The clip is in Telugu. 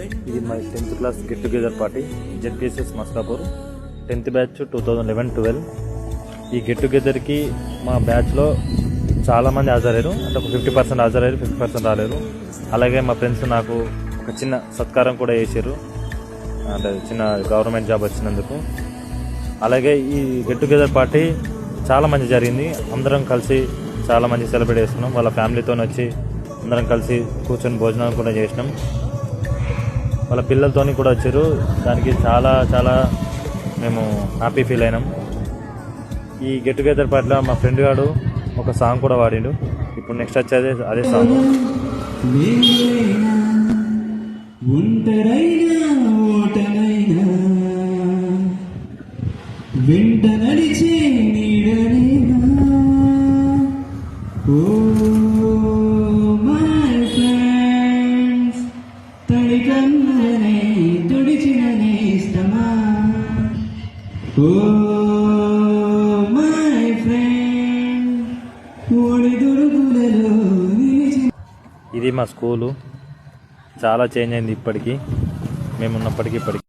ఇది my 10th class get together party ZPSS Maskapur 10th batch 2011-12. ఈ గెట్ టుగెదర్కి మా బ్యాచ్లో చాలామంది హాజరయ్యారు. అంటే ఒక 50% హాజరయ్యారు, 50% రాలేరు. అలాగే మా ఫ్రెండ్స్ నాకు ఒక చిన్న సత్కారం కూడా చేశారు, అంటే చిన్న గవర్నమెంట్ జాబ్ వచ్చినందుకు. అలాగే ఈ గెట్ టుగెదర్ పార్టీ చాలా మంచి జరిగింది. అందరం కలిసి చాలా మంచి సెలబ్రేట్ చేసుకున్నాం. వాళ్ళ ఫ్యామిలీతో వచ్చి అందరం కలిసి కూర్చొని భోజనం కూడా చేసినాం. వాళ్ళ పిల్లలతో కూడా వచ్చారు. దానికి చాలా చాలా మేము హ్యాపీ ఫీల్ అయినాం. ఈ గెట్ టుగెదర్ పార్టీలో మా ఫ్రెండ్ గారు ఒక సాంగ్ కూడా వాడిండు. ఇప్పుడు నెక్స్ట్ వచ్చేది అదే సాంగ్. వెంట నడిచే నీడనేనా ఓ మై ఫ్రెండ్స్, తడి కన్నులనే తుడిచిన నేస్తమా ఓ మై ఫ్రెండ్, ఓడి దొరుకులలో నిలిచి. ఇది మా స్కూలు చాలా చేంజ్ అయింది ఇప్పటికీ, మేమున్నప్పటికీ ఇప్పటికీ.